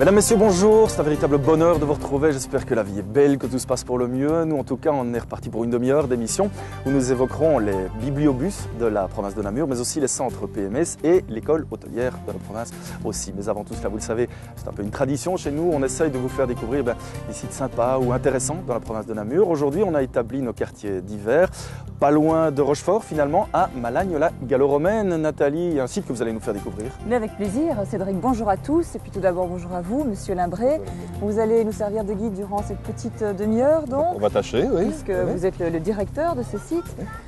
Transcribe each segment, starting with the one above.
Mesdames, Messieurs, bonjour, c'est un véritable bonheur de vous retrouver, j'espère que la vie est belle, que tout se passe pour le mieux. Nous en tout cas, on est reparti pour une demi-heure d'émission où nous évoquerons les bibliobus de la province de Namur, mais aussi les centres PMS et l'école hôtelière de la province aussi. Mais avant tout cela, vous le savez, c'est un peu une tradition chez nous, on essaye de vous faire découvrir des sites sympas ou intéressants dans la province de Namur. Aujourd'hui, on a établi nos quartiers d'hiver, pas loin de Rochefort finalement, à Malagne-la-Gallo-Romaine. Nathalie, un site que vous allez nous faire découvrir. Mais avec plaisir, Cédric, bonjour à tous, et puis tout d'abord bonjour à vous, Monsieur Limbré. Vous allez nous servir de guide durant cette petite demi-heure, donc. On va tâcher, oui. Puisque vous êtes le directeur de ce site.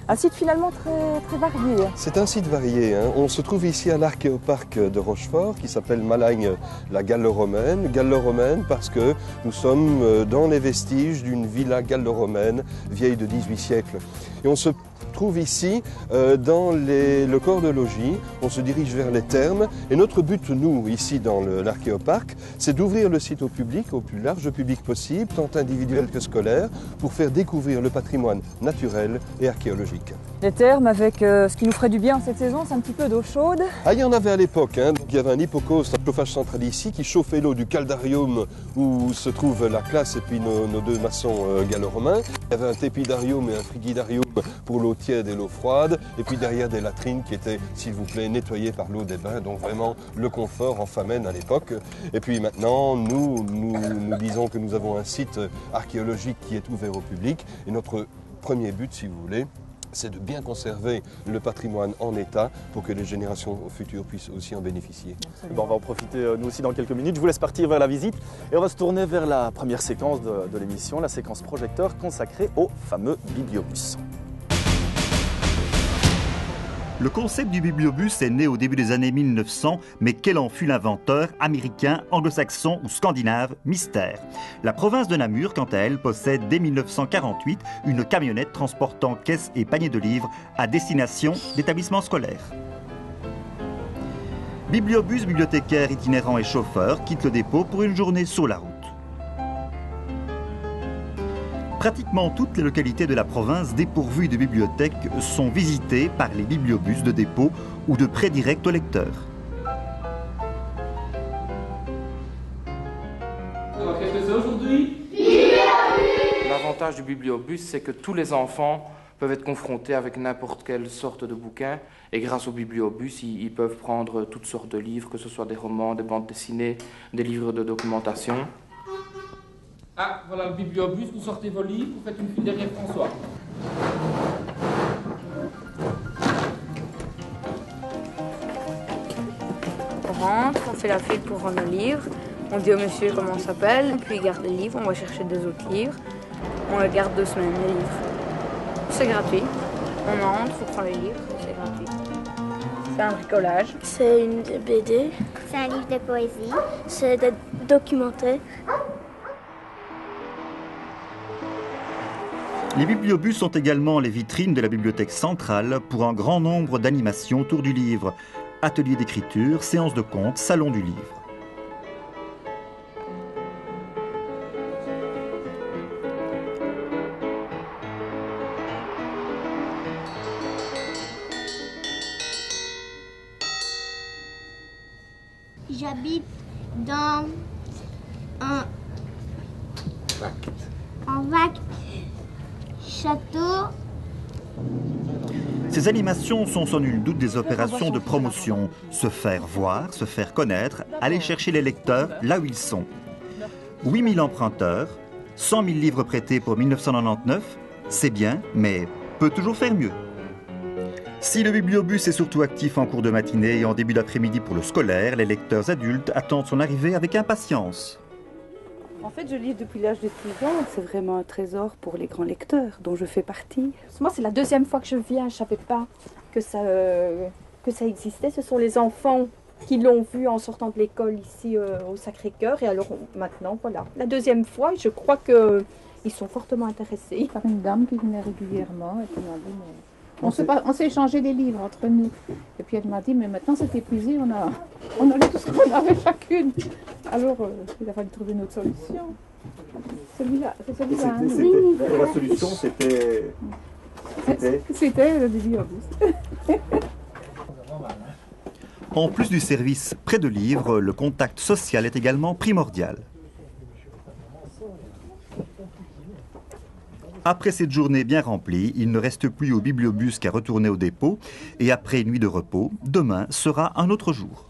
Un site finalement très varié. C'est un site varié. On se trouve ici à l'archéoparc de Rochefort, qui s'appelle Malagne-la-Gallo-Romaine. Gallo-Romaine parce que nous sommes dans les vestiges d'une villa gallo-romaine vieille de 18 siècles. Et on se trouve ici dans le corps de logis, on se dirige vers les thermes et notre but, nous, ici dans l'archéoparc, c'est d'ouvrir le site au public, au plus large public possible, tant individuel que scolaire, pour faire découvrir le patrimoine naturel et archéologique. Les thermes avec ce qui nous ferait du bien en cette saison, c'est un petit peu d'eau chaude. Ah, il y en avait à l'époque, il y avait un hypocauste, un chauffage central ici, qui chauffait l'eau du caldarium où se trouve la classe et puis nos deux maçons gallo-romains. Il y avait un tépidarium et un frigidarium pour l'eau tiède et l'eau froide, et puis derrière des latrines qui étaient, s'il vous plaît, nettoyées par l'eau des bains, donc vraiment le confort en famenne à l'époque. Et puis maintenant, nous disons que nous avons un site archéologique qui est ouvert au public, et notre premier but, si vous voulez, c'est de bien conserver le patrimoine en état pour que les générations futures puissent aussi en bénéficier. Bon, on va en profiter nous aussi dans quelques minutes. Je vous laisse partir vers la visite et on va se tourner vers la première séquence de l'émission, la séquence projecteur consacrée au fameux bibliobus. Le concept du bibliobus est né au début des années 1900, mais quel en fut l'inventeur, américain, anglo-saxon ou scandinave, mystère. La province de Namur, quant à elle, possède dès 1948 une camionnette transportant caisses et paniers de livres à destination d'établissements scolaires. Bibliobus, bibliothécaires, itinérants et chauffeurs quittent le dépôt pour une journée sur la route. Pratiquement toutes les localités de la province dépourvues de bibliothèques sont visitées par les bibliobus de dépôt ou de prêt direct au lecteur. Qu'est-ce que c'est aujourd'hui? L'avantage du bibliobus, c'est que tous les enfants peuvent être confrontés avec n'importe quelle sorte de bouquin. Et grâce au bibliobus, ils peuvent prendre toutes sortes de livres, que ce soit des romans, des bandes dessinées, des livres de documentation. Ah, voilà le bibliobus, vous sortez vos livres, vous faites une file derrière François. On rentre, on fait la file pour rendre le livre, on dit au monsieur comment on s'appelle, puis il garde les livres, on va chercher des autres livres, on les garde 2 semaines les livres. C'est gratuit, on entre, on prend les livres, c'est gratuit. C'est un bricolage. C'est une BD. C'est un livre de poésie. C'est des documentaires. Les bibliobus sont également les vitrines de la bibliothèque centrale pour un grand nombre d'animations autour du livre. Ateliers d'écriture, séances de contes, salon du livre. J'habite dans un vac château. Ces animations sont sans nul doute des opérations de promotion. Se faire voir, se faire connaître, aller chercher les lecteurs là où ils sont. 8000 emprunteurs, 100 000 livres prêtés pour 1999, c'est bien, mais peut toujours faire mieux. Si le bibliobus est surtout actif en cours de matinée et en début d'après-midi pour le scolaire, les lecteurs adultes attendent son arrivée avec impatience. En fait, je lis depuis l'âge de 6 ans. C'est vraiment un trésor pour les grands lecteurs, dont je fais partie. Moi, c'est la deuxième fois que je viens. Je ne savais pas que ça existait. Ce sont les enfants qui l'ont vu en sortant de l'école ici au Sacré-Cœur. Et alors, maintenant, voilà. La deuxième fois, je crois qu'ils sont fortement intéressés. Par une dame qui venait régulièrement et qui m'a dit... On s'est échangé des livres entre nous. Et puis elle m'a dit, mais maintenant c'est épuisé, on a lu tout ce qu'on avait chacune. Alors il a fallu trouver une autre solution. Celui-là, c'est celui-là. La solution, c'était le bibliobus. En plus du service près de livres, le contact social est également primordial. Après cette journée bien remplie, il ne reste plus au bibliobus qu'à retourner au dépôt. Et après une nuit de repos, demain sera un autre jour.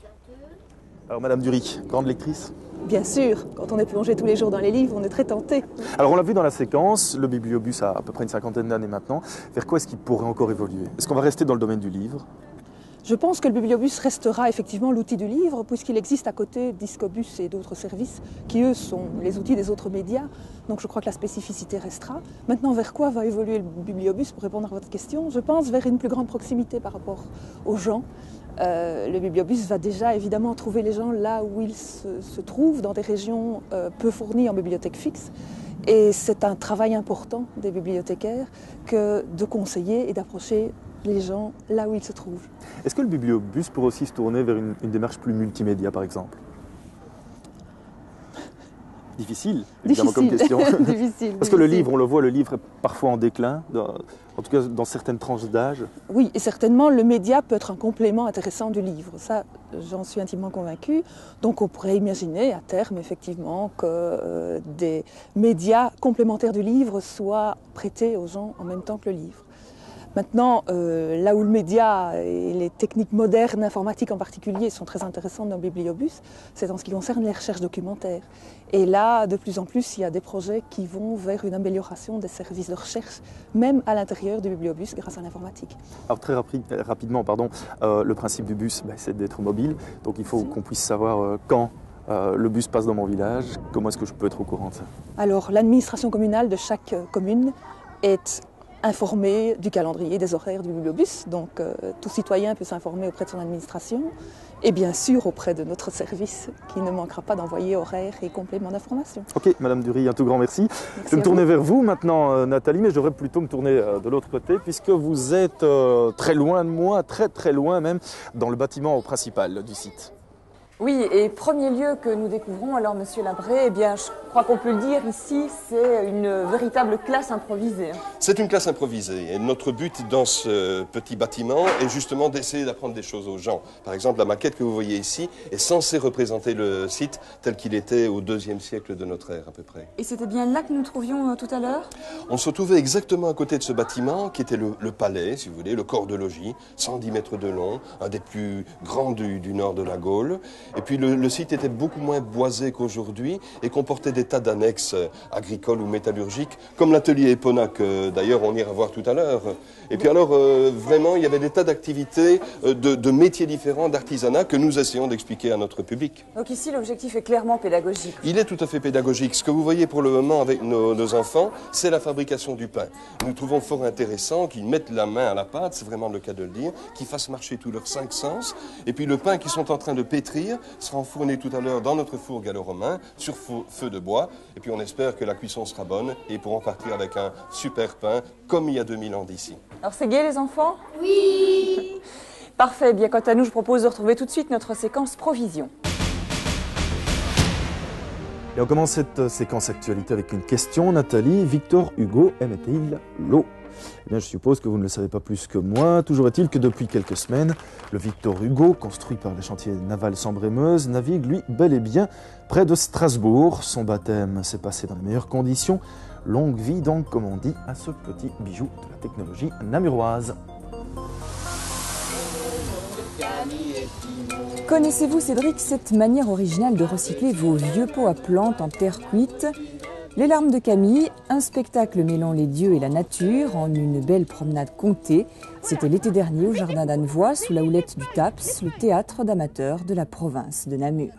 Alors Madame Dury, grande lectrice? Bien sûr, quand on est plongé tous les jours dans les livres, on est très tenté. Alors on l'a vu dans la séquence, le bibliobus a à peu près une cinquantaine d'années maintenant. Vers quoi est-ce qu'il pourrait encore évoluer? Est-ce qu'on va rester dans le domaine du livre? Je pense que le bibliobus restera effectivement l'outil du livre, puisqu'il existe à côté Discobus et d'autres services qui, eux, sont les outils des autres médias. Donc je crois que la spécificité restera. Maintenant, vers quoi va évoluer le bibliobus, pour répondre à votre question? Je pense vers une plus grande proximité par rapport aux gens. Le bibliobus va déjà évidemment trouver les gens là où ils se trouvent, dans des régions peu fournies en bibliothèque fixe. Et c'est un travail important des bibliothécaires que de conseiller et d'approcher les gens là où ils se trouvent. Est-ce que le bibliobus pourrait aussi se tourner vers une démarche plus multimédia, par exemple? Difficile, évidemment, comme question. Difficile. Parce que le livre, on le voit, le livre est parfois en déclin, en tout cas dans certaines tranches d'âge. Oui, et certainement, le média peut être un complément intéressant du livre. Ça, j'en suis intimement convaincue. Donc on pourrait imaginer à terme, effectivement, que des médias complémentaires du livre soient prêtés aux gens en même temps que le livre. Maintenant, là où le média et les techniques modernes, informatiques en particulier, sont très intéressantes dans le bibliobus, c'est en ce qui concerne les recherches documentaires. Et là, de plus en plus, il y a des projets qui vont vers une amélioration des services de recherche, même à l'intérieur du bibliobus, grâce à l'informatique. Alors très rapidement, le principe du bus, c'est d'être mobile. Donc il faut qu'on puisse savoir quand le bus passe dans mon village. Comment est-ce que je peux être au courant de ça? Alors, l'administration communale de chaque commune est informé du calendrier, des horaires du bibliobus. Donc tout citoyen peut s'informer auprès de son administration et bien sûr auprès de notre service qui ne manquera pas d'envoyer horaires et compléments d'information. Ok, Madame Dury, un tout grand merci. Je vais me tourner vers vous maintenant, Nathalie, mais je devrais plutôt me tourner de l'autre côté puisque vous êtes très loin de moi, très loin même, dans le bâtiment principal du site. Oui, et premier lieu que nous découvrons, alors Monsieur Labré, eh bien, je crois qu'on peut le dire ici, c'est une véritable classe improvisée. C'est une classe improvisée et notre but dans ce petit bâtiment est justement d'essayer d'apprendre des choses aux gens. Par exemple, la maquette que vous voyez ici est censée représenter le site tel qu'il était au IIe siècle de notre ère à peu près. Et c'était bien là que nous nous trouvions tout à l'heure? On se trouvait exactement à côté de ce bâtiment qui était le palais, si vous voulez, le corps de logis, 110 mètres de long, un des plus grands du nord de la Gaule. Et puis le site était beaucoup moins boisé qu'aujourd'hui et comportait des tas d'annexes agricoles ou métallurgiques, comme l'atelier Epona que d'ailleurs on ira voir tout à l'heure. Et puis alors vraiment il y avait des tas d'activités, de métiers différents, d'artisanat que nous essayons d'expliquer à notre public. Donc ici l'objectif est clairement pédagogique. Il est tout à fait pédagogique. Ce que vous voyez pour le moment avec nos enfants, c'est la fabrication du pain. Nous trouvons fort intéressant qu'ils mettent la main à la pâte, c'est vraiment le cas de le dire, qu'ils fassent marcher tous leurs 5 sens. Et puis le pain qu'ils sont en train de pétrir sera enfourné tout à l'heure dans notre four gallo-romain sur feu de bois. Et puis on espère que la cuisson sera bonne et ils pourront partir avec un super pain comme il y a 2000 ans d'ici. Alors c'est gai les enfants? Oui. Parfait, bien quant à nous, je propose de retrouver tout de suite notre séquence provision. Et on commence cette séquence actualité avec une question. Nathalie, Victor Hugo aimait-il l'eau? Eh bien, je suppose que vous ne le savez pas plus que moi. Toujours est-il que depuis quelques semaines, le Victor Hugo, construit par les chantiers navals Sambre-et-Meuse, navigue, lui, bel et bien près de Strasbourg. Son baptême s'est passé dans les meilleures conditions. Longue vie donc, comme on dit, à ce petit bijou de la technologie namuroise. Connaissez-vous, Cédric, cette manière originale de recycler vos vieux pots à plantes en terre cuite? Les larmes de Camille, un spectacle mêlant les dieux et la nature en une belle promenade comptée. C'était l'été dernier au jardin d'Annevoie, sous la houlette du TAPS, le théâtre d'amateurs de la province de Namur.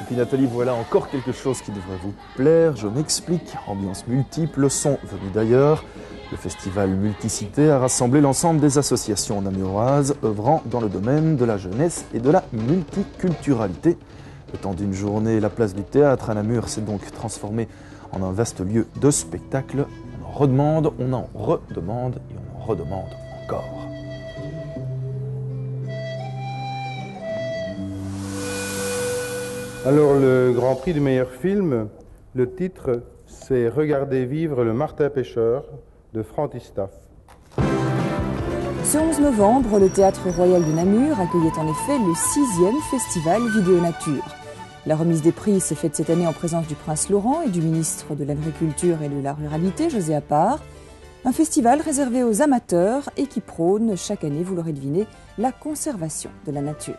Et puis Nathalie, voilà encore quelque chose qui devrait vous plaire. Je m'explique, ambiance multiple, son venu d'ailleurs. Le festival Multicité a rassemblé l'ensemble des associations namuroises œuvrant dans le domaine de la jeunesse et de la multiculturalité. Le temps d'une journée, la place du théâtre à Namur s'est donc transformée en un vaste lieu de spectacle. On en redemande, on en redemande et on en redemande encore. Alors le Grand Prix du meilleur film, le titre c'est Regarder vivre le martin-pêcheur de Frantistaff. Ce 11 novembre, le Théâtre Royal de Namur accueillait en effet le 6e festival Vidéo Nature. La remise des prix s'est faite cette année en présence du Prince Laurent et du ministre de l'Agriculture et de la Ruralité, José Appart. Un festival réservé aux amateurs et qui prône chaque année, vous l'aurez deviné, la conservation de la nature.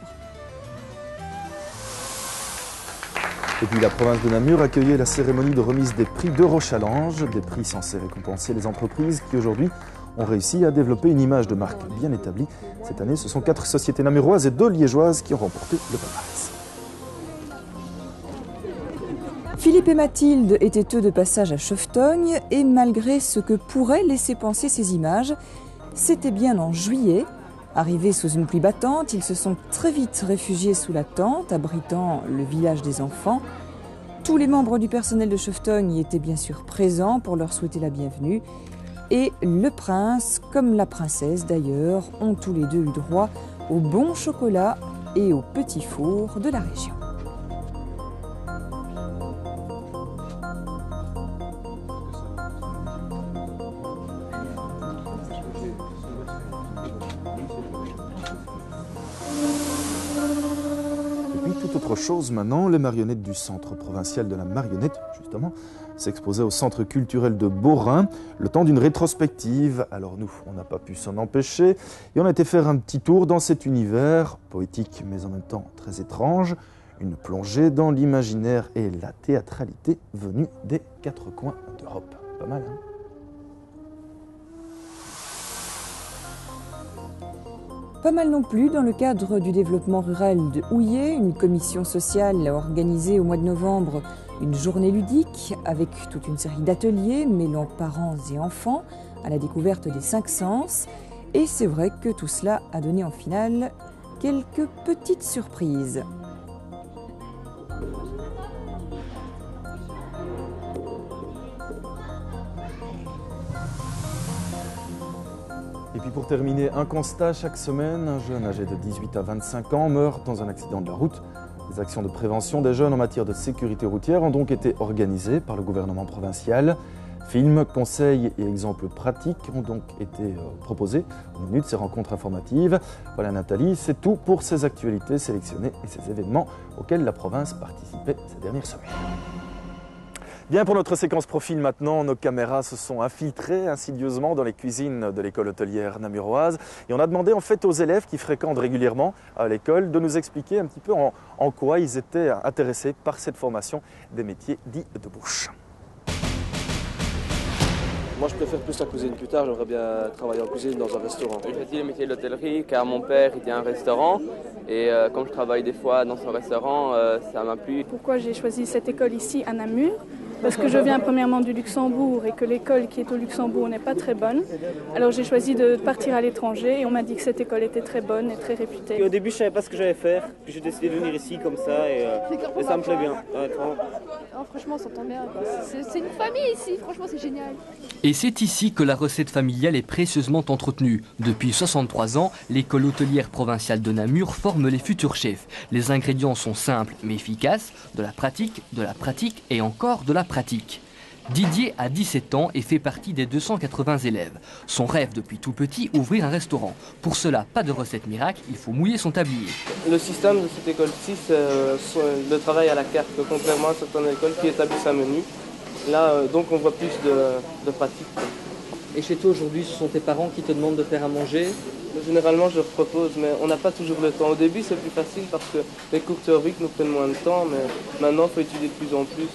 Et puis la province de Namur accueillait la cérémonie de remise des prix d'Eurochallenge, des prix censés récompenser les entreprises qui aujourd'hui ont réussi à développer une image de marque bien établie. Cette année, ce sont 4 sociétés namuroises et 2 liégeoises qui ont remporté le palmarès. Philippe et Mathilde étaient eux de passage à Cheftogne et malgré ce que pourraient laisser penser ces images, c'était bien en juillet. Arrivés sous une pluie battante, ils se sont très vite réfugiés sous la tente, abritant le village des enfants. Tous les membres du personnel de Cheftogne y étaient bien sûr présents pour leur souhaiter la bienvenue. Et le prince, comme la princesse d'ailleurs, ont tous les deux eu droit au bon chocolat et au petit four de la région. Autre chose maintenant, les marionnettes du Centre provincial de la marionnette, justement, s'exposaient au Centre culturel de Beaurain, le temps d'une rétrospective. Alors nous, on n'a pas pu s'en empêcher, et on a été faire un petit tour dans cet univers, poétique mais en même temps très étrange, une plongée dans l'imaginaire et la théâtralité venue des 4 coins d'Europe. Pas mal, hein ? Pas mal non plus, dans le cadre du développement rural de Houillé, une commission sociale a organisé au mois de novembre une journée ludique avec toute une série d'ateliers mêlant parents et enfants à la découverte des 5 sens. Et c'est vrai que tout cela a donné en finale quelques petites surprises. Et puis pour terminer, un constat chaque semaine, un jeune âgé de 18 à 25 ans meurt dans un accident de la route. Les actions de prévention des jeunes en matière de sécurité routière ont donc été organisées par le gouvernement provincial. Films, conseils et exemples pratiques ont donc été proposés au menu de ces rencontres informatives. Voilà Nathalie, c'est tout pour ces actualités sélectionnées et ces événements auxquels la province participait ces dernières semaines. Bien, pour notre séquence profil maintenant, nos caméras se sont infiltrées insidieusement dans les cuisines de l'école hôtelière namuroise et on a demandé en fait aux élèves qui fréquentent régulièrement à l'école de nous expliquer un petit peu en quoi ils étaient intéressés par cette formation des métiers dits de bouche. Moi je préfère plus la cuisine plus tard, j'aimerais bien travailler en cuisine dans un restaurant. J'ai choisi le métier de l'hôtellerie car mon père était un restaurant et comme je travaille des fois dans son restaurant, ça m'a plu. Pourquoi j'ai choisi cette école ici à Namur ? Parce que je viens premièrement du Luxembourg et que l'école qui est au Luxembourg n'est pas très bonne. Alors j'ai choisi de partir à l'étranger et on m'a dit que cette école était très bonne et très réputée. Et au début je ne savais pas ce que j'allais faire, puis j'ai décidé de venir ici comme ça et ça me plaît bien. Oh, franchement on s'entend bien, c'est une famille ici, franchement c'est génial. Et c'est ici que la recette familiale est précieusement entretenue. Depuis 63 ans, l'école hôtelière provinciale de Namur forme les futurs chefs. Les ingrédients sont simples mais efficaces, de la pratique et encore de la pratique. Didier a 17 ans et fait partie des 280 élèves. Son rêve depuis tout petit, ouvrir un restaurant. Pour cela, pas de recette miracle, il faut mouiller son tablier. Le système de cette école-ci, c'est le travail à la carte, contrairement à certaines écoles qui établissent un menu. Là, donc on voit plus de pratique. Et chez toi aujourd'hui, ce sont tes parents qui te demandent de faire à manger ? Généralement, je leur propose, mais on n'a pas toujours le temps. Au début, c'est plus facile parce que les cours théoriques nous prennent moins de temps, mais maintenant, il faut étudier de plus en plus,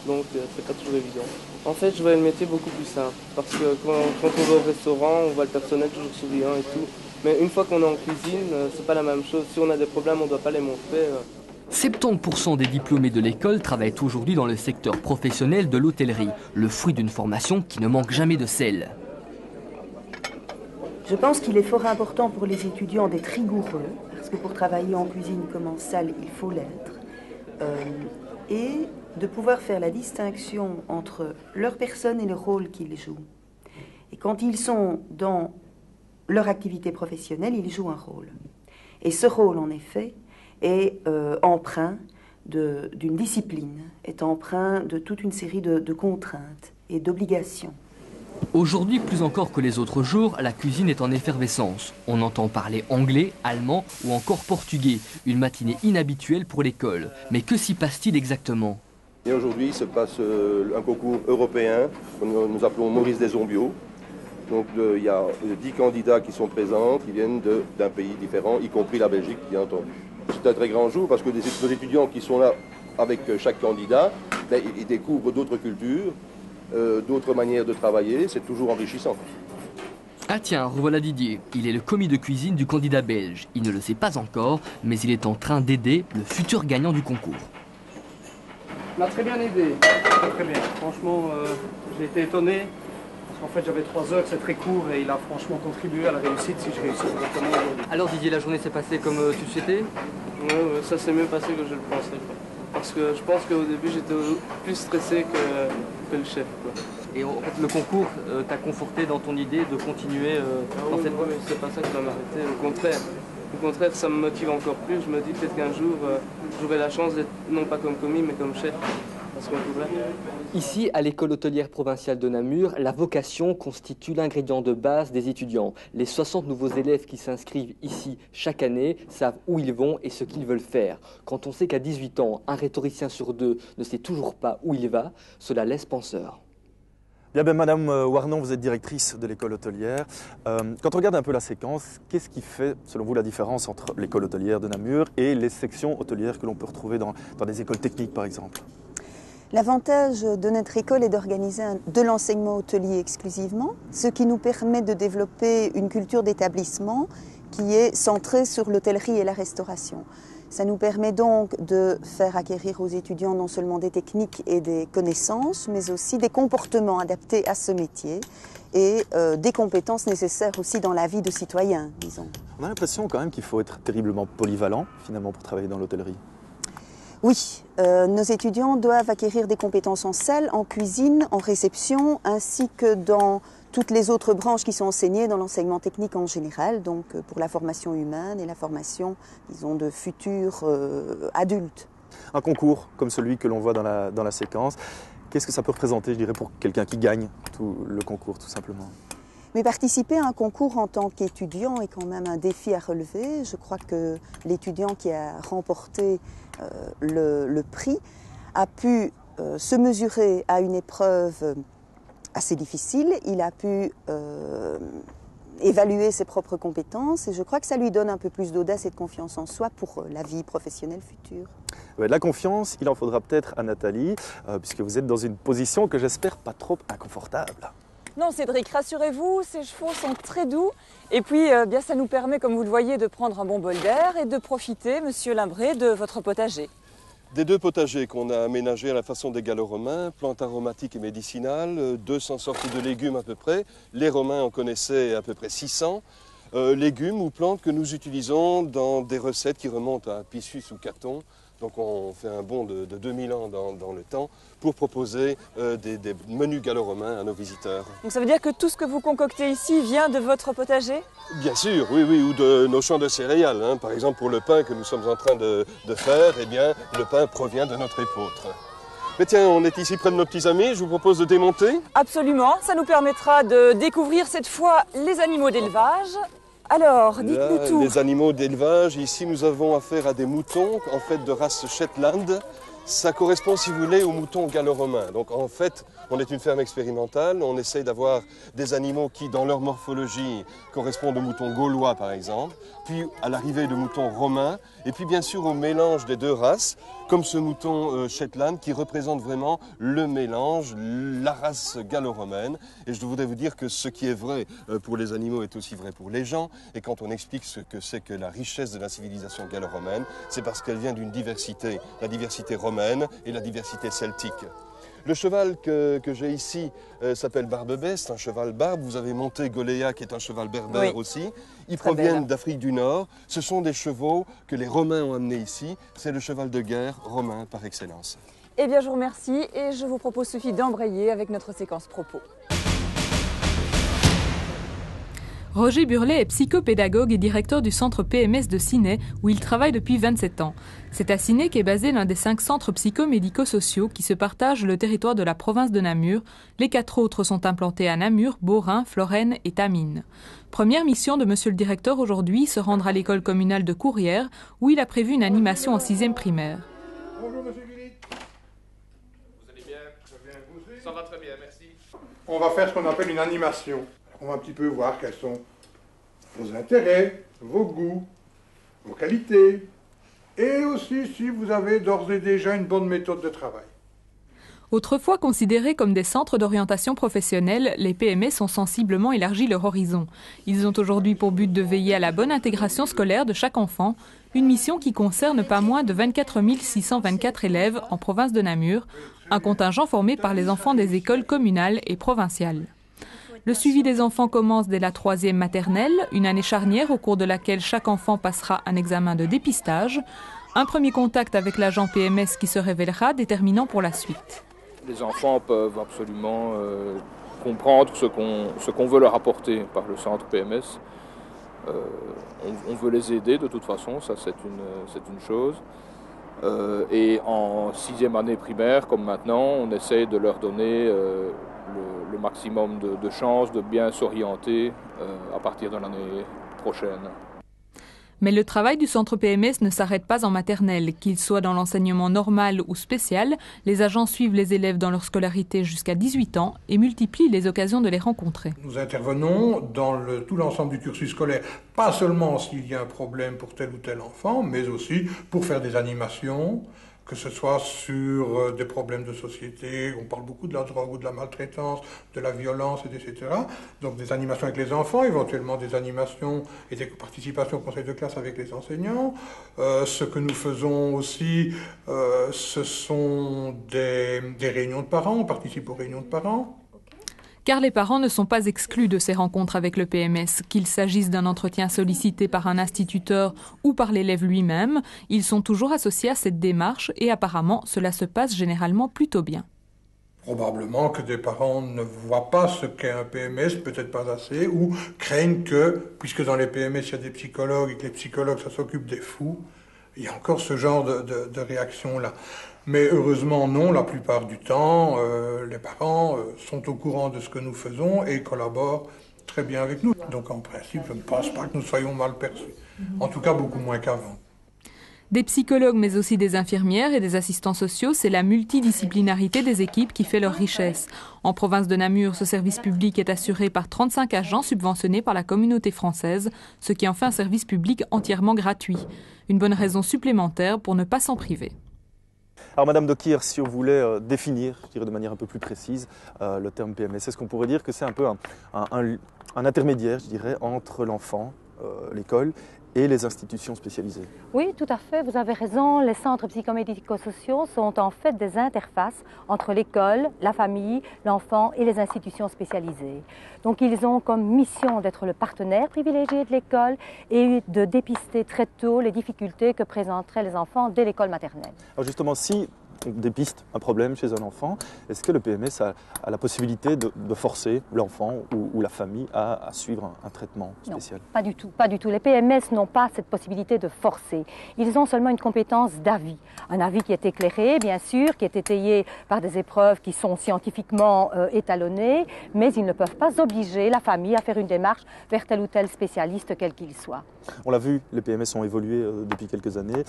donc c'est pas toujours évident. En fait, je vois le métier beaucoup plus simple, parce que quand on va au restaurant, on voit le personnel toujours souriant et tout. Mais une fois qu'on est en cuisine, c'est pas la même chose. Si on a des problèmes, on ne doit pas les montrer. 70% des diplômés de l'école travaillent aujourd'hui dans le secteur professionnel de l'hôtellerie, le fruit d'une formation qui ne manque jamais de sel. Je pense qu'il est fort important pour les étudiants d'être rigoureux, parce que pour travailler en cuisine comme en salle, il faut l'être, et de pouvoir faire la distinction entre leur personne et le rôle qu'ils jouent. Et quand ils sont dans leur activité professionnelle, ils jouent un rôle. Et ce rôle, en effet, est empreint d'une discipline, est empreint de toute une série de contraintes et d'obligations. Aujourd'hui, plus encore que les autres jours, la cuisine est en effervescence. On entend parler anglais, allemand ou encore portugais. Une matinée inhabituelle pour l'école. Mais que s'y passe-t-il exactement? Et aujourd'hui se passe un concours européen que nous appelons Maurice Desombiaux. Donc il y a 10 candidats qui sont présents, qui viennent d'un pays différent, y compris la Belgique, bien entendu. C'est un très grand jour parce que nos étudiants qui sont là avec chaque candidat, ben, ils découvrent d'autres cultures, d'autres manières de travailler, c'est toujours enrichissant. Ah tiens, revoilà Didier. Il est le commis de cuisine du candidat belge. Il ne le sait pas encore, mais il est en train d'aider le futur gagnant du concours. Il m'a très bien aidé, très bien. Franchement, j'ai été étonné. En fait, j'avais 3 heures, c'est très court et il a franchement contribué à la réussite si je réussis correctement aujourd'hui. Alors Didier, la journée s'est passée comme tu le souhaitais? Ouais, ça s'est mieux passé que je le pensais. Parce que je pense qu'au début, j'étais plus stressé que le chef. Quoi. Et en fait, le concours t'a conforté dans ton idée de continuer dans cette voie? C'est pas ça qui va m'arrêter, au contraire. Au contraire, ça me motive encore plus. Je me dis peut-être qu'un jour, j'aurai la chance d'être non pas comme commis, mais comme chef. Ici, à l'école hôtelière provinciale de Namur, la vocation constitue l'ingrédient de base des étudiants. Les 60 nouveaux élèves qui s'inscrivent ici chaque année savent où ils vont et ce qu'ils veulent faire. Quand on sait qu'à 18 ans, un rhétoricien sur 2 ne sait toujours pas où il va, cela laisse penseur. Bien, Madame Warnon, vous êtes directrice de l'école hôtelière. Quand on regarde un peu la séquence, qu'est-ce qui fait, selon vous, la différence entre l'école hôtelière de Namur et les sections hôtelières que l'on peut retrouver dans des écoles techniques, par exemple? L'avantage de notre école est d'organiser de l'enseignement hôtelier exclusivement, ce qui nous permet de développer une culture d'établissement qui est centrée sur l'hôtellerie et la restauration. Ça nous permet donc de faire acquérir aux étudiants non seulement des techniques et des connaissances, mais aussi des comportements adaptés à ce métier et des compétences nécessaires aussi dans la vie de citoyen, disons. On a l'impression quand même qu'il faut être terriblement polyvalent, finalement, pour travailler dans l'hôtellerie. Oui, nos étudiants doivent acquérir des compétences en salle, en cuisine, en réception, ainsi que dans toutes les autres branches qui sont enseignées dans l'enseignement technique en général, donc pour la formation humaine et la formation, disons, de futurs adultes. Un concours comme celui que l'on voit dans la séquence, qu'est-ce que ça peut représenter, je dirais, pour quelqu'un qui gagne tout le concours, tout simplement? Mais participer à un concours en tant qu'étudiant est quand même un défi à relever. Je crois que l'étudiant qui a remporté le prix a pu se mesurer à une épreuve assez difficile. Il a pu évaluer ses propres compétences et je crois que ça lui donne un peu plus d'audace et de confiance en soi pour la vie professionnelle future. Ouais, de la confiance, il en faudra peut-être à Nathalie, puisque vous êtes dans une position que j'espère pas trop inconfortable. Non Cédric, rassurez-vous, ces chevaux sont très doux et puis bien ça nous permet, comme vous le voyez, de prendre un bon bol d'air et de profiter, monsieur Limbré, de votre potager. Des 2 potagers qu'on a aménagés à la façon des Gallo-romains, plantes aromatiques et médicinales, 200 sortes de légumes à peu près. Les Romains en connaissaient à peu près 600. Légumes ou plantes que nous utilisons dans des recettes qui remontent à Pissus ou Caton. Donc on fait un bond de 2000 ans dans le temps pour proposer des menus gallo-romains à nos visiteurs. Donc ça veut dire que tout ce que vous concoctez ici vient de votre potager? Bien sûr, oui, ou de nos champs de céréales. Hein. Par exemple, pour le pain que nous sommes en train de faire, eh bien, le pain provient de notre épeautre. Mais tiens, on est ici près de nos petits amis, je vous propose de démonter. Absolument, ça nous permettra de découvrir cette fois les animaux d'élevage. Alors, dites-nous tout. Les animaux d'élevage, ici nous avons affaire à des moutons, en fait de race Shetland. Ça correspond, si vous voulez, aux moutons gallo-romains. Donc en fait, on est une ferme expérimentale, on essaye d'avoir des animaux qui, dans leur morphologie, correspondent aux moutons gaulois, par exemple, puis à l'arrivée de moutons romains, et puis bien sûr au mélange des 2 races, comme ce mouton Shetland, qui représente vraiment le mélange, la race gallo-romaine. Et je voudrais vous dire que ce qui est vrai pour les animaux est aussi vrai pour les gens, et quand on explique ce que c'est que la richesse de la civilisation gallo-romaine, c'est parce qu'elle vient d'une diversité, la diversité romaine et la diversité celtique. Le cheval que j'ai ici s'appelle Barbebé, c'est un cheval barbe. Vous avez monté Goléa, qui est un cheval berbère aussi. Ils proviennent d'Afrique du Nord. Ce sont des chevaux que les Romains ont amenés ici. C'est le cheval de guerre romain par excellence. Eh bien, je vous remercie et je vous propose, Sophie, d'embrayer avec notre séquence propos. Roger Burlet est psychopédagogue et directeur du centre PMS de Ciney, où il travaille depuis 27 ans. C'est à Ciney qu'est basé l'un des 5 centres psychomédico-sociaux qui se partagent le territoire de la province de Namur. Les 4 autres sont implantés à Namur, Beaurain, Florène et Tamines. Première mission de monsieur le directeur aujourd'hui, se rendre à l'école communale de Courrières, où il a prévu une animation en 6e primaire. Bonjour monsieur Guillit. Vous allez bien? Très bien, vous aussi? Ça va très bien, merci. On va faire ce qu'on appelle une animation. On va un petit peu voir quels sont vos intérêts, vos goûts, vos qualités, et aussi si vous avez d'ores et déjà une bonne méthode de travail. Autrefois considérés comme des centres d'orientation professionnelle, les PMS ont sensiblement élargi leur horizon. Ils ont aujourd'hui pour but de veiller à la bonne intégration scolaire de chaque enfant, une mission qui concerne pas moins de 24 624 élèves en province de Namur, un contingent formé par les enfants des écoles communales et provinciales. Le suivi des enfants commence dès la 3e maternelle, une année charnière au cours de laquelle chaque enfant passera un examen de dépistage, un premier contact avec l'agent PMS qui se révélera déterminant pour la suite. Les enfants peuvent absolument comprendre ce qu'on veut leur apporter par le centre PMS. On veut les aider de toute façon, ça c'est une chose. Et en 6e année primaire, comme maintenant, on essaie de leur donner le maximum de chances de bien s'orienter à partir de l'année prochaine. Mais le travail du centre PMS ne s'arrête pas en maternelle. Qu'ils soient dans l'enseignement normal ou spécial, les agents suivent les élèves dans leur scolarité jusqu'à 18 ans et multiplient les occasions de les rencontrer. Nous intervenons dans tout l'ensemble du cursus scolaire, pas seulement s'il y a un problème pour tel ou tel enfant, mais aussi pour faire des animations, que ce soit sur des problèmes de société, on parle beaucoup de la drogue ou de la maltraitance, de la violence, etc. Donc des animations avec les enfants, éventuellement des animations et des participations au conseil de classe avec les enseignants. Ce que nous faisons aussi, ce sont des réunions de parents, on participe aux réunions de parents. Car les parents ne sont pas exclus de ces rencontres avec le PMS. Qu'il s'agisse d'un entretien sollicité par un instituteur ou par l'élève lui-même, ils sont toujours associés à cette démarche et apparemment cela se passe généralement plutôt bien. Probablement que des parents ne voient pas ce qu'est un PMS, peut-être pas assez, ou craignent que, puisque dans les PMS il y a des psychologues et que les psychologues ça s'occupe des fous, il y a encore ce genre de réaction-là. Mais heureusement non, la plupart du temps, les parents sont au courant de ce que nous faisons et collaborent très bien avec nous. Donc en principe, je ne pense pas que nous soyons mal perçus. En tout cas, beaucoup moins qu'avant. Des psychologues, mais aussi des infirmières et des assistants sociaux, c'est la multidisciplinarité des équipes qui fait leur richesse. En province de Namur, ce service public est assuré par 35 agents subventionnés par la communauté française, ce qui en fait un service public entièrement gratuit. Une bonne raison supplémentaire pour ne pas s'en priver. Alors Madame Dokir, si on voulait définir, je dirais de manière un peu plus précise, le terme PMS, est-ce qu'on pourrait dire que c'est un peu un intermédiaire, je dirais, entre l'enfant, l'école, et les institutions spécialisées? Oui, tout à fait, vous avez raison. Les centres psychomédico-sociaux sont en fait des interfaces entre l'école, la famille, l'enfant et les institutions spécialisées. Donc ils ont comme mission d'être le partenaire privilégié de l'école et de dépister très tôt les difficultés que présenteraient les enfants dès l'école maternelle. Alors justement, si on dépiste un problème chez un enfant, est-ce que le PMS a la possibilité de forcer l'enfant ou la famille à suivre un traitement spécial? Non, pas du tout, pas du tout. Les PMS n'ont pas cette possibilité de forcer. Ils ont seulement une compétence d'avis. Un avis qui est éclairé, bien sûr, qui est étayé par des épreuves qui sont scientifiquement étalonnées, mais ils ne peuvent pas obliger la famille à faire une démarche vers tel ou tel spécialiste, quel qu'il soit. On l'a vu, les PMS ont évolué depuis quelques années.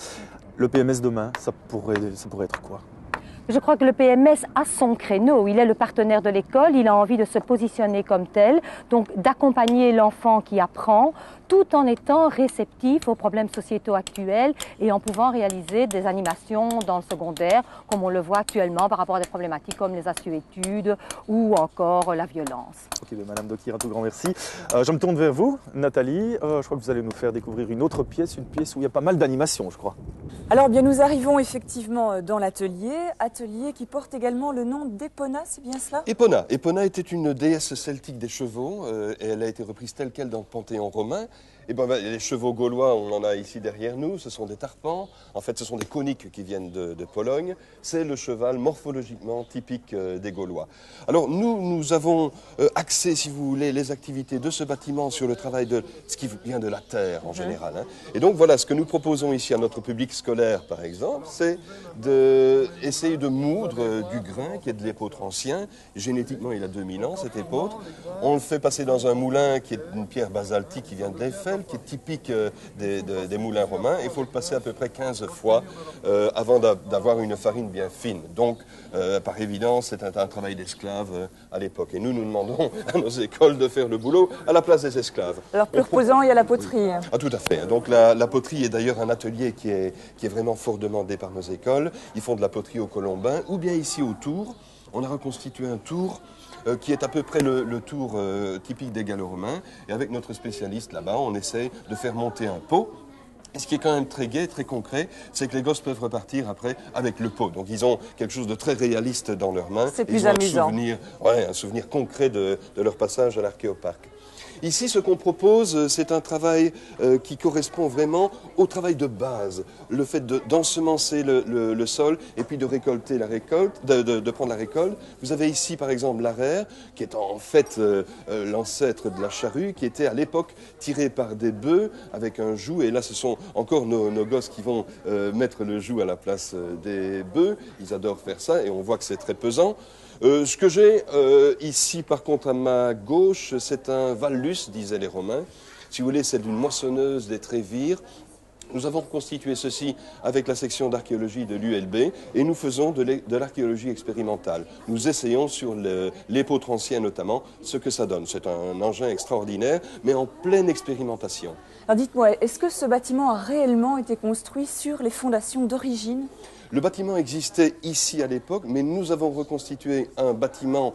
Le PMS demain, ça pourrait être quoi? Je crois que le PMS a son créneau. Il est le partenaire de l'école, il a envie de se positionner comme tel, donc d'accompagner l'enfant qui apprend, tout en étant réceptif aux problèmes sociétaux actuels et en pouvant réaliser des animations dans le secondaire, comme on le voit actuellement par rapport à des problématiques comme les assuétudes ou encore la violence. Ok, Madame Dokir, un tout grand merci. Je me tourne vers vous, Nathalie. Je crois que vous allez nous faire découvrir une autre pièce, une pièce où il y a pas mal d'animations, je crois. Alors bien, nous arrivons effectivement dans l'atelier, atelier qui porte également le nom d'Epona, c'est bien cela? Epona. Epona était une déesse celtique des chevaux et elle a été reprise telle quelle dans le panthéon romain. Et ben, les chevaux gaulois, on en a ici derrière nous, ce sont des tarpans. En fait, ce sont des coniques qui viennent de Pologne. C'est le cheval morphologiquement typique des Gaulois. Alors nous avons axé, si vous voulez, les activités de ce bâtiment sur le travail de ce qui vient de la terre en général. Hein. Et donc voilà, ce que nous proposons ici à notre public scolaire, par exemple, c'est d'essayer de moudre du grain qui est de l'épeautre ancien. Génétiquement, il a 2000 ans, cet épeautre. On le fait passer dans un moulin qui est une pierre basaltique qui vient de l'Eiffel, qui est typique des moulins romains. Il faut le passer à peu près 15 fois avant d'avoir une farine bien fine. Donc, par évidence, c'est un travail d'esclave à l'époque. Et nous demandons à nos écoles de faire le boulot à la place des esclaves. Alors, plus reposant, il y a la poterie. Ah, tout à fait. Donc, la poterie est d'ailleurs un atelier qui est vraiment fort demandé par nos écoles. Ils font de la poterie au Colombin, ou bien ici au Tour. On a reconstitué un tour qui est à peu près le tour typique des gallo-romains. Et avec notre spécialiste là-bas, on essaie de faire monter un pot. Et ce qui est quand même très gai, très concret, c'est que les gosses peuvent repartir après avec le pot. Donc ils ont quelque chose de très réaliste dans leurs mains. C'est plus amusant. Un souvenir concret de leur passage à l'archéoparc. Ici, ce qu'on propose, c'est un travail qui correspond vraiment au travail de base. Le fait d'ensemencer le sol et puis de récolter la récolte, de prendre la récolte. Vous avez ici, par exemple, l'arère, qui est en fait l'ancêtre de la charrue, qui était à l'époque tirée par des bœufs avec un joug. Et là, ce sont encore nos gosses qui vont mettre le joug à la place des bœufs. Ils adorent faire ça et on voit que c'est très pesant. Ce que j'ai ici, par contre, à ma gauche, c'est un vallus, disaient les Romains. Si vous voulez, c'est d'une moissonneuse des Trévires. Nous avons reconstitué ceci avec la section d'archéologie de l'ULB et nous faisons de l'archéologie expérimentale. Nous essayons sur l'épeautre ancien notamment ce que ça donne. C'est un engin extraordinaire, mais en pleine expérimentation. Alors dites-moi, est-ce que ce bâtiment a réellement été construit sur les fondations d'origine ? Le bâtiment existait ici à l'époque, mais nous avons reconstitué un bâtiment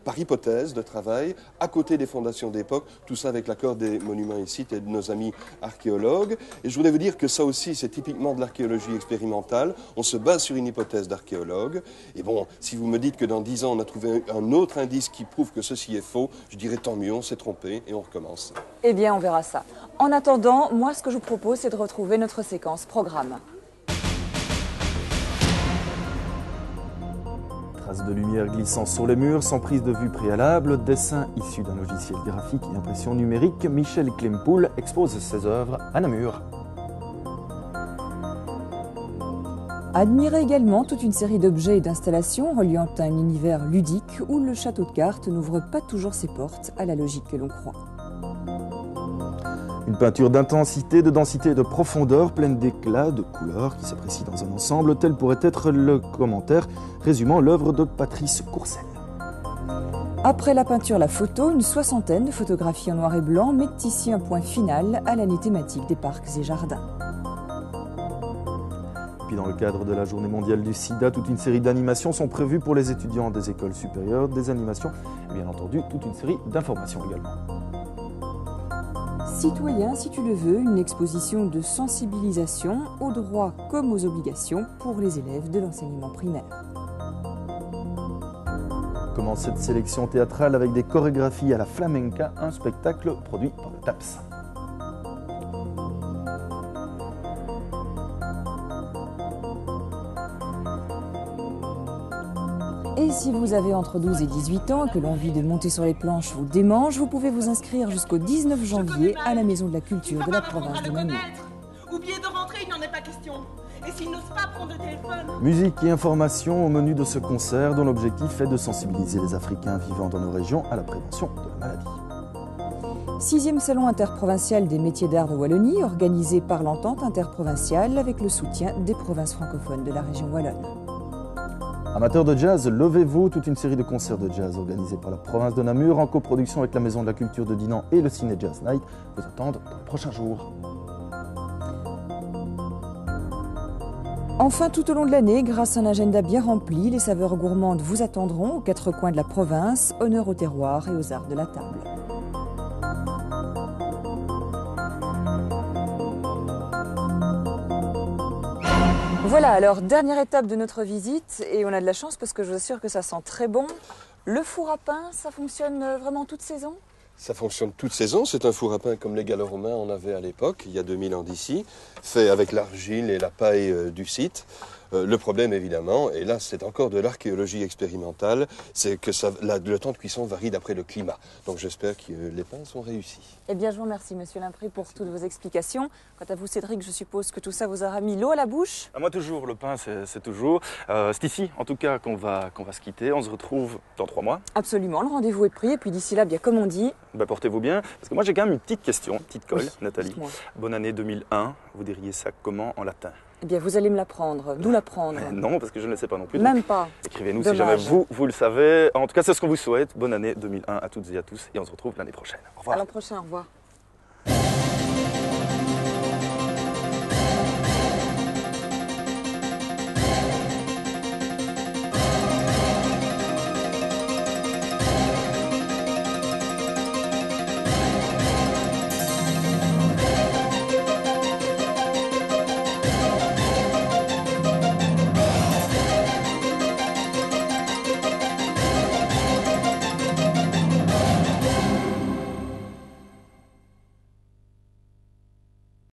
par hypothèse de travail, à côté des fondations d'époque, tout ça avec l'accord des monuments ici et de nos amis archéologues. Et je voulais vous dire que ça aussi, c'est typiquement de l'archéologie expérimentale. On se base sur une hypothèse d'archéologue. Et bon, si vous me dites que dans 10 ans, on a trouvé un autre indice qui prouve que ceci est faux, je dirais tant mieux, on s'est trompé et on recommence. Eh bien, on verra ça. En attendant, moi, ce que je vous propose, c'est de retrouver notre séquence programme. Traces de lumière glissant sur les murs, sans prise de vue préalable, dessin issu d'un logiciel graphique et impression numérique, Michel Klempoul expose ses œuvres à Namur. Admirez également toute une série d'objets et d'installations reliant un univers ludique où le château de cartes n'ouvre pas toujours ses portes à la logique que l'on croit. Une peinture d'intensité, de densité et de profondeur, pleine d'éclats, de couleurs qui s'apprécient dans un ensemble, tel pourrait être le commentaire résumant l'œuvre de Patrice Courcelles. Après la peinture, la photo, une soixantaine de photographies en noir et blanc mettent ici un point final à l'année thématique des parcs et jardins. Puis dans le cadre de la Journée mondiale du sida, toute une série d'animations sont prévues pour les étudiants des écoles supérieures, des animations et bien entendu toute une série d'informations également. Citoyen, si tu le veux, une exposition de sensibilisation aux droits comme aux obligations pour les élèves de l'enseignement primaire. Commence cette sélection théâtrale avec des chorégraphies à la flamenca, un spectacle produit par le TAPS. Et si vous avez entre 12 et 18 ans et que l'envie de monter sur les planches vous démange, vous pouvez vous inscrire jusqu'au 19 janvier à la Maison de la Culture de la province de Namur. Oubliez de rentrer, il n'en est pas question. Et s'il n'ose pas prendre le téléphone... Musique et information au menu de ce concert dont l'objectif est de sensibiliser les Africains vivant dans nos régions à la prévention de la maladie. 6e salon interprovincial des métiers d'art de Wallonie, organisé par l'entente interprovinciale avec le soutien des provinces francophones de la région wallonne. Amateurs de jazz, levez-vous, toute une série de concerts de jazz organisés par la province de Namur en coproduction avec la Maison de la Culture de Dinan et le Ciné Jazz Night vous attendent dans les prochains jours. Enfin, tout au long de l'année, grâce à un agenda bien rempli, les saveurs gourmandes vous attendront aux 4 coins de la province, honneur au terroir et aux arts de la table. Voilà, alors dernière étape de notre visite, et on a de la chance parce que je vous assure que ça sent très bon. Le four à pain, ça fonctionne vraiment toute saison ? Ça fonctionne toute saison, c'est un four à pain comme les gallo-romains en avaient à l'époque, il y a 2000 ans d'ici, fait avec l'argile et la paille du site. Le problème évidemment, et là c'est encore de l'archéologie expérimentale, c'est que le temps de cuisson varie d'après le climat. Donc j'espère que les pains sont réussis. Eh bien je vous remercie Monsieur Limpré pour toutes vos explications. Quant à vous Cédric, je suppose que tout ça vous aura mis l'eau à la bouche? Moi toujours, le pain c'est toujours. C'est ici en tout cas qu'on va se quitter. On se retrouve dans 3 mois. Absolument, le rendez-vous est pris et puis d'ici là, bien comme on dit... Portez-vous bien, parce que moi j'ai quand même une petite question, une petite colle, oui, Nathalie. Bonne année 2001, vous diriez ça comment en latin? Eh bien vous allez me l'apprendre, nous l'apprendre. Non, parce que je ne le sais pas non plus. Même pas. Écrivez-nous si jamais vous le savez. En tout cas, c'est ce qu'on vous souhaite. Bonne année 2001 à toutes et à tous, et on se retrouve l'année prochaine. Au revoir. À l'an prochain, au revoir.